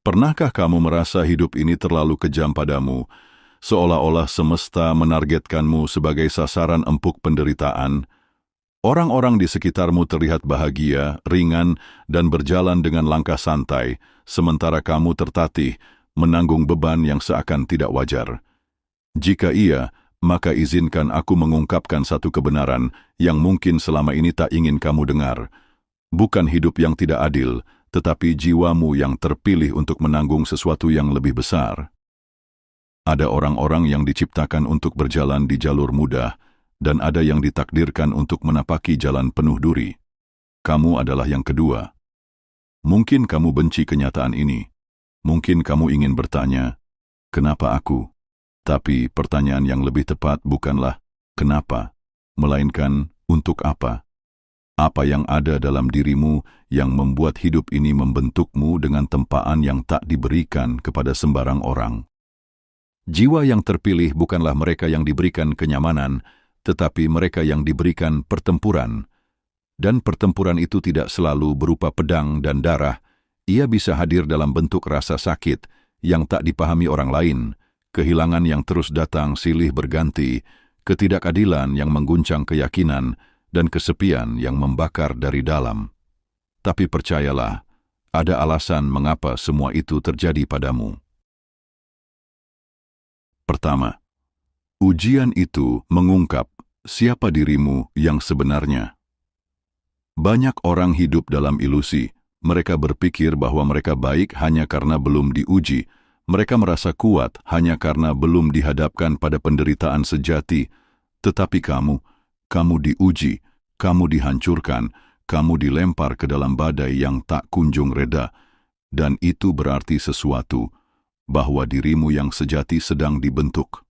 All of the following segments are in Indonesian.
Pernahkah kamu merasa hidup ini terlalu kejam padamu, seolah-olah semesta menargetkanmu sebagai sasaran empuk penderitaan? Orang-orang di sekitarmu terlihat bahagia, ringan, dan berjalan dengan langkah santai, sementara kamu tertatih, menanggung beban yang seakan tidak wajar. Jika iya, maka izinkan aku mengungkapkan satu kebenaran yang mungkin selama ini tak ingin kamu dengar. Bukan hidup yang tidak adil, tetapi jiwamu yang terpilih untuk menanggung sesuatu yang lebih besar. Ada orang-orang yang diciptakan untuk berjalan di jalur mudah, dan ada yang ditakdirkan untuk menapaki jalan penuh duri. Kamu adalah yang kedua. Mungkin kamu benci kenyataan ini. Mungkin kamu ingin bertanya, kenapa aku? Tapi pertanyaan yang lebih tepat bukanlah kenapa, melainkan untuk apa. Apa yang ada dalam dirimu yang membuat hidup ini membentukmu dengan tempaan yang tak diberikan kepada sembarang orang. Jiwa yang terpilih bukanlah mereka yang diberikan kenyamanan, tetapi mereka yang diberikan pertempuran. Dan pertempuran itu tidak selalu berupa pedang dan darah. Ia bisa hadir dalam bentuk rasa sakit yang tak dipahami orang lain, kehilangan yang terus datang silih berganti, ketidakadilan yang mengguncang keyakinan, dan kesepian yang membakar dari dalam. Tapi percayalah, ada alasan mengapa semua itu terjadi padamu. Pertama, ujian itu mengungkap siapa dirimu yang sebenarnya. Banyak orang hidup dalam ilusi. Mereka berpikir bahwa mereka baik hanya karena belum diuji. Mereka merasa kuat hanya karena belum dihadapkan pada penderitaan sejati. Tetapi kamu diuji, kamu dihancurkan, kamu dilempar ke dalam badai yang tak kunjung reda. Dan itu berarti sesuatu, bahwa dirimu yang sejati sedang dibentuk.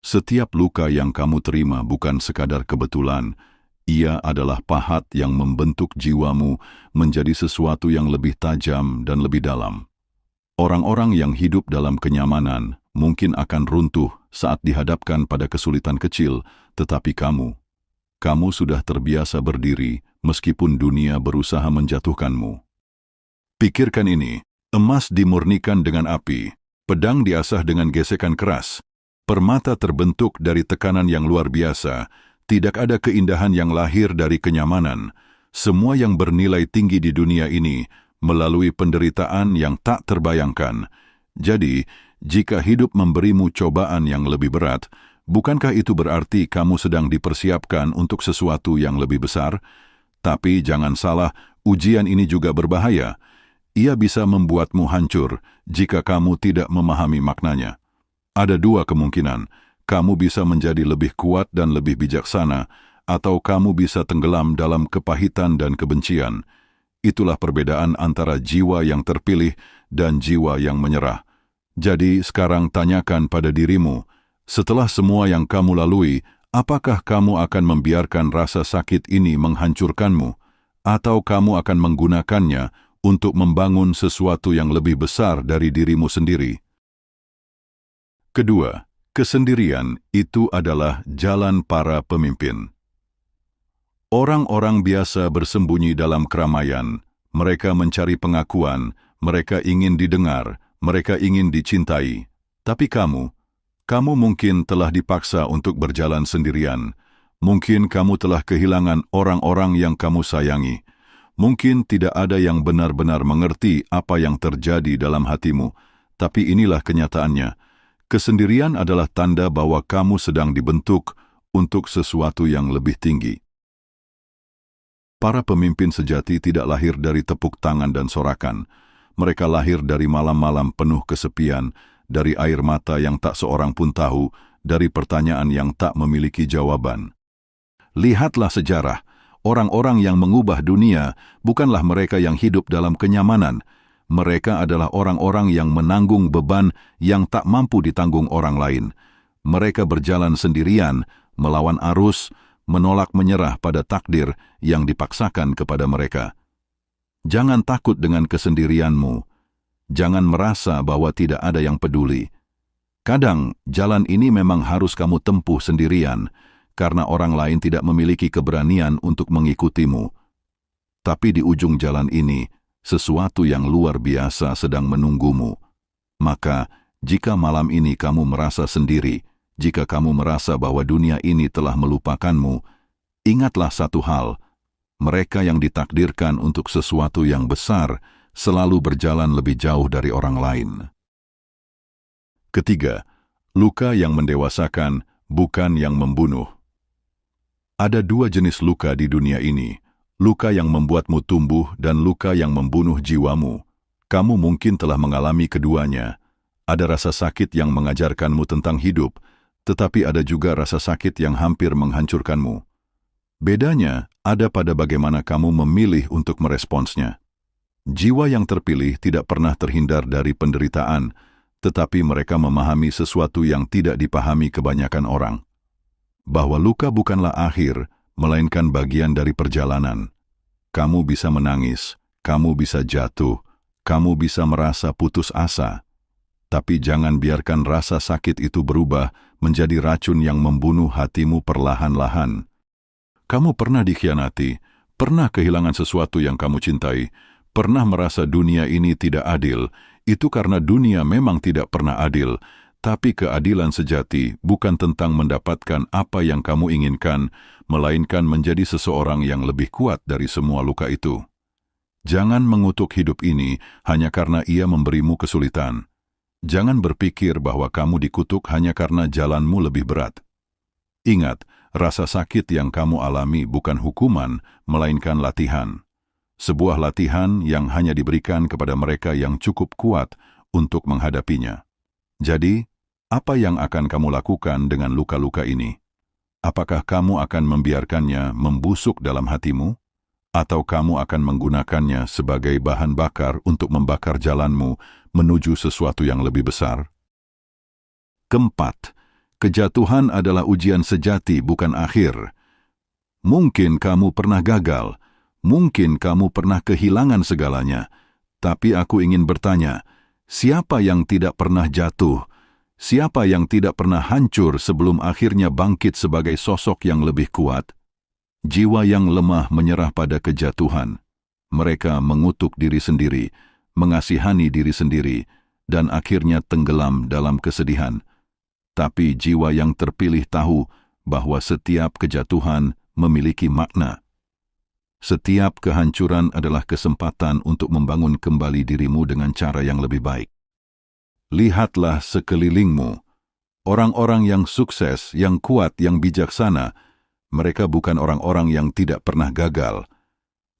Setiap luka yang kamu terima bukan sekadar kebetulan, ia adalah pahat yang membentuk jiwamu menjadi sesuatu yang lebih tajam dan lebih dalam. Orang-orang yang hidup dalam kenyamanan mungkin akan runtuh saat dihadapkan pada kesulitan kecil, tetapi kamu sudah terbiasa berdiri meskipun dunia berusaha menjatuhkanmu. Pikirkan ini, emas dimurnikan dengan api, pedang diasah dengan gesekan keras, permata terbentuk dari tekanan yang luar biasa, tidak ada keindahan yang lahir dari kenyamanan. Semua yang bernilai tinggi di dunia ini melalui penderitaan yang tak terbayangkan. Jadi, jika hidup memberimu cobaan yang lebih berat, bukankah itu berarti kamu sedang dipersiapkan untuk sesuatu yang lebih besar? Tapi jangan salah, ujian ini juga berbahaya. Ia bisa membuatmu hancur jika kamu tidak memahami maknanya. Ada dua kemungkinan, kamu bisa menjadi lebih kuat dan lebih bijaksana, atau kamu bisa tenggelam dalam kepahitan dan kebencian. Itulah perbedaan antara jiwa yang terpilih dan jiwa yang menyerah. Jadi sekarang tanyakan pada dirimu, setelah semua yang kamu lalui, apakah kamu akan membiarkan rasa sakit ini menghancurkanmu, atau kamu akan menggunakannya untuk membangun sesuatu yang lebih besar dari dirimu sendiri? Kedua, kesendirian itu adalah jalan para pemimpin. Orang-orang biasa bersembunyi dalam keramaian. Mereka mencari pengakuan, mereka ingin didengar, mereka ingin dicintai. Tapi kamu mungkin telah dipaksa untuk berjalan sendirian. Mungkin kamu telah kehilangan orang-orang yang kamu sayangi. Mungkin tidak ada yang benar-benar mengerti apa yang terjadi dalam hatimu, tapi inilah kenyataannya. Kesendirian adalah tanda bahwa kamu sedang dibentuk untuk sesuatu yang lebih tinggi. Para pemimpin sejati tidak lahir dari tepuk tangan dan sorakan. Mereka lahir dari malam-malam penuh kesepian, dari air mata yang tak seorang pun tahu, dari pertanyaan yang tak memiliki jawaban. Lihatlah sejarah. Orang-orang yang mengubah dunia bukanlah mereka yang hidup dalam kenyamanan. Mereka adalah orang-orang yang menanggung beban yang tak mampu ditanggung orang lain. Mereka berjalan sendirian, melawan arus, menolak menyerah pada takdir yang dipaksakan kepada mereka. Jangan takut dengan kesendirianmu. Jangan merasa bahwa tidak ada yang peduli. Kadang, jalan ini memang harus kamu tempuh sendirian, karena orang lain tidak memiliki keberanian untuk mengikutimu. Tapi di ujung jalan ini, Sesuatu yang luar biasa sedang menunggumu. Maka, jika malam ini kamu merasa sendiri, jika kamu merasa bahwa dunia ini telah melupakanmu, ingatlah satu hal, mereka yang ditakdirkan untuk sesuatu yang besar selalu berjalan lebih jauh dari orang lain. Ketiga, luka yang mendewasakan, bukan yang membunuh. Ada dua jenis luka di dunia ini, luka yang membuatmu tumbuh dan luka yang membunuh jiwamu. Kamu mungkin telah mengalami keduanya. Ada rasa sakit yang mengajarkanmu tentang hidup, tetapi ada juga rasa sakit yang hampir menghancurkanmu. Bedanya ada pada bagaimana kamu memilih untuk meresponsnya. Jiwa yang terpilih tidak pernah terhindar dari penderitaan, tetapi mereka memahami sesuatu yang tidak dipahami kebanyakan orang. Bahwa luka bukanlah akhir, melainkan bagian dari perjalanan. Kamu bisa menangis, kamu bisa jatuh, kamu bisa merasa putus asa. Tapi jangan biarkan rasa sakit itu berubah menjadi racun yang membunuh hatimu perlahan-lahan. Kamu pernah dikhianati, pernah kehilangan sesuatu yang kamu cintai, pernah merasa dunia ini tidak adil. Itu karena dunia memang tidak pernah adil, tapi keadilan sejati bukan tentang mendapatkan apa yang kamu inginkan, melainkan menjadi seseorang yang lebih kuat dari semua luka itu. Jangan mengutuk hidup ini hanya karena ia memberimu kesulitan. Jangan berpikir bahwa kamu dikutuk hanya karena jalanmu lebih berat. Ingat, rasa sakit yang kamu alami bukan hukuman, melainkan latihan. Sebuah latihan yang hanya diberikan kepada mereka yang cukup kuat untuk menghadapinya. Jadi, apa yang akan kamu lakukan dengan luka-luka ini? Apakah kamu akan membiarkannya membusuk dalam hatimu? Atau kamu akan menggunakannya sebagai bahan bakar untuk membakar jalanmu menuju sesuatu yang lebih besar? Keempat, kejatuhan adalah ujian sejati, bukan akhir. Mungkin kamu pernah gagal, mungkin kamu pernah kehilangan segalanya, tapi aku ingin bertanya, siapa yang tidak pernah jatuh? Siapa yang tidak pernah hancur sebelum akhirnya bangkit sebagai sosok yang lebih kuat? Jiwa yang lemah menyerah pada kejatuhan. Mereka mengutuk diri sendiri, mengasihani diri sendiri, dan akhirnya tenggelam dalam kesedihan. Tapi jiwa yang terpilih tahu bahwa setiap kejatuhan memiliki makna. Setiap kehancuran adalah kesempatan untuk membangun kembali dirimu dengan cara yang lebih baik. Lihatlah sekelilingmu. Orang-orang yang sukses, yang kuat, yang bijaksana, mereka bukan orang-orang yang tidak pernah gagal.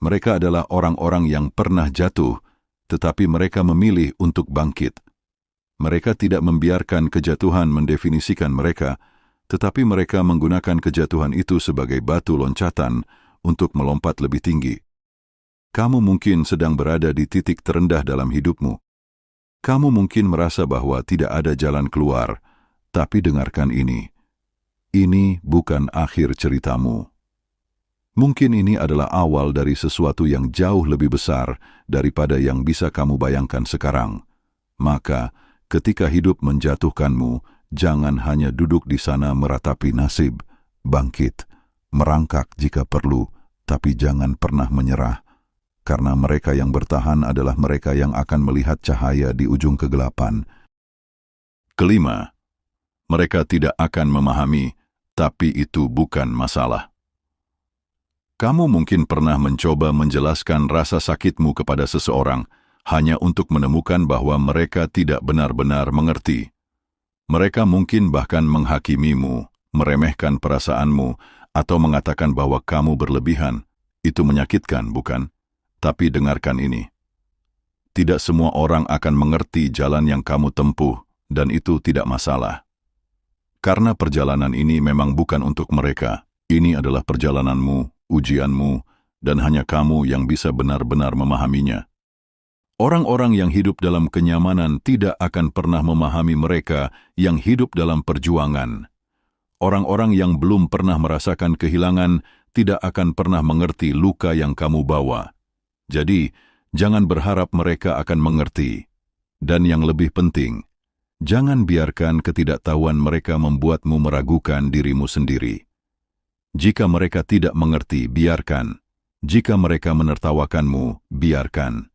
Mereka adalah orang-orang yang pernah jatuh, tetapi mereka memilih untuk bangkit. Mereka tidak membiarkan kejatuhan mendefinisikan mereka, tetapi mereka menggunakan kejatuhan itu sebagai batu loncatan untuk melompat lebih tinggi. Kamu mungkin sedang berada di titik terendah dalam hidupmu. Kamu mungkin merasa bahwa tidak ada jalan keluar, tapi dengarkan ini. Ini bukan akhir ceritamu. Mungkin ini adalah awal dari sesuatu yang jauh lebih besar daripada yang bisa kamu bayangkan sekarang. Maka, ketika hidup menjatuhkanmu, jangan hanya duduk di sana meratapi nasib, bangkit, merangkak jika perlu, tapi jangan pernah menyerah. Karena mereka yang bertahan adalah mereka yang akan melihat cahaya di ujung kegelapan. Kelima, mereka tidak akan memahami, tapi itu bukan masalah. Kamu mungkin pernah mencoba menjelaskan rasa sakitmu kepada seseorang hanya untuk menemukan bahwa mereka tidak benar-benar mengerti. Mereka mungkin bahkan menghakimimu, meremehkan perasaanmu, atau mengatakan bahwa kamu berlebihan. Itu menyakitkan, bukan? Tapi dengarkan ini. Tidak semua orang akan mengerti jalan yang kamu tempuh, dan itu tidak masalah. Karena perjalanan ini memang bukan untuk mereka. Ini adalah perjalananmu, ujianmu, dan hanya kamu yang bisa benar-benar memahaminya. Orang-orang yang hidup dalam kenyamanan tidak akan pernah memahami mereka yang hidup dalam perjuangan. Orang-orang yang belum pernah merasakan kehilangan tidak akan pernah mengerti luka yang kamu bawa. Jadi, jangan berharap mereka akan mengerti. Dan yang lebih penting, jangan biarkan ketidaktahuan mereka membuatmu meragukan dirimu sendiri. Jika mereka tidak mengerti, biarkan. Jika mereka menertawakanmu, biarkan.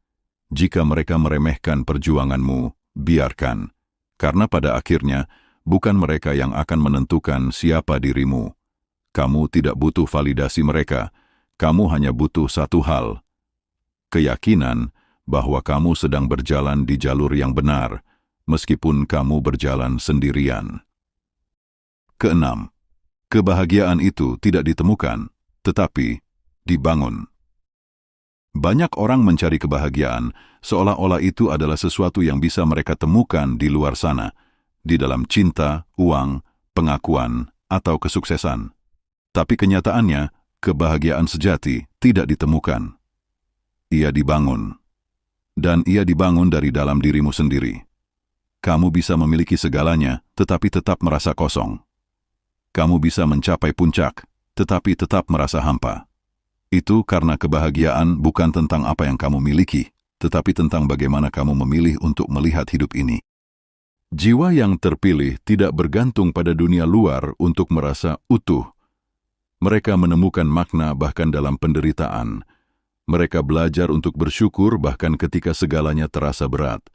Jika mereka meremehkan perjuanganmu, biarkan. Karena pada akhirnya, bukan mereka yang akan menentukan siapa dirimu. Kamu tidak butuh validasi mereka. Kamu hanya butuh satu hal. Keyakinan bahwa kamu sedang berjalan di jalur yang benar, meskipun kamu berjalan sendirian. Keenam, kebahagiaan itu tidak ditemukan, tetapi dibangun. Banyak orang mencari kebahagiaan seolah-olah itu adalah sesuatu yang bisa mereka temukan di luar sana, di dalam cinta, uang, pengakuan, atau kesuksesan. Tapi kenyataannya, kebahagiaan sejati tidak ditemukan. Ia dibangun. Dan ia dibangun dari dalam dirimu sendiri. Kamu bisa memiliki segalanya, tetapi tetap merasa kosong. Kamu bisa mencapai puncak, tetapi tetap merasa hampa. Itu karena kebahagiaan bukan tentang apa yang kamu miliki, tetapi tentang bagaimana kamu memilih untuk melihat hidup ini. Jiwa yang terpilih tidak bergantung pada dunia luar untuk merasa utuh. Mereka menemukan makna bahkan dalam penderitaan. Mereka belajar untuk bersyukur bahkan ketika segalanya terasa berat.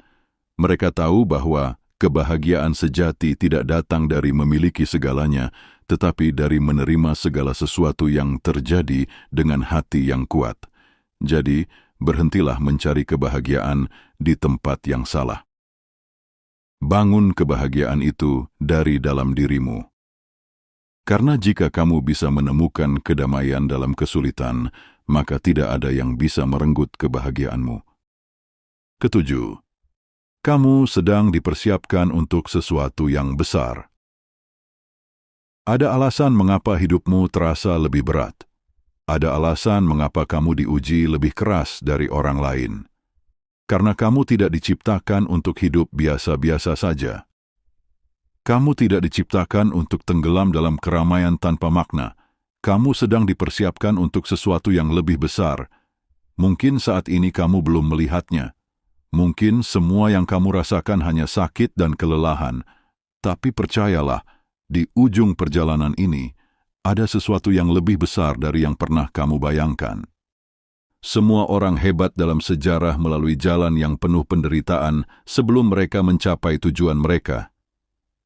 Mereka tahu bahwa kebahagiaan sejati tidak datang dari memiliki segalanya, tetapi dari menerima segala sesuatu yang terjadi dengan hati yang kuat. Jadi, berhentilah mencari kebahagiaan di tempat yang salah. Bangun kebahagiaan itu dari dalam dirimu. Karena jika kamu bisa menemukan kedamaian dalam kesulitan, maka tidak ada yang bisa merenggut kebahagiaanmu. Ketujuh, kamu sedang dipersiapkan untuk sesuatu yang besar. Ada alasan mengapa hidupmu terasa lebih berat. Ada alasan mengapa kamu diuji lebih keras dari orang lain. Karena kamu tidak diciptakan untuk hidup biasa-biasa saja. Kamu tidak diciptakan untuk tenggelam dalam keramaian tanpa makna. Kamu sedang dipersiapkan untuk sesuatu yang lebih besar. Mungkin saat ini kamu belum melihatnya. Mungkin semua yang kamu rasakan hanya sakit dan kelelahan. Tapi percayalah, di ujung perjalanan ini, ada sesuatu yang lebih besar dari yang pernah kamu bayangkan. Semua orang hebat dalam sejarah melalui jalan yang penuh penderitaan sebelum mereka mencapai tujuan mereka.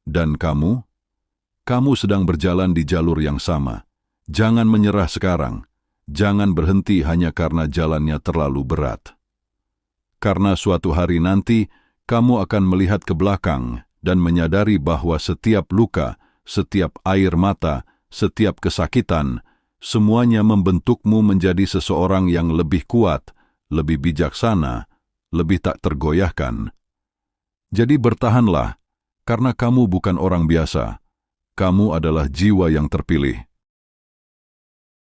Dan kamu sedang berjalan di jalur yang sama. Jangan menyerah sekarang. Jangan berhenti hanya karena jalannya terlalu berat. Karena suatu hari nanti, kamu akan melihat ke belakang dan menyadari bahwa setiap luka, setiap air mata, setiap kesakitan, semuanya membentukmu menjadi seseorang yang lebih kuat, lebih bijaksana, lebih tak tergoyahkan. Jadi bertahanlah, karena kamu bukan orang biasa. Kamu adalah jiwa yang terpilih.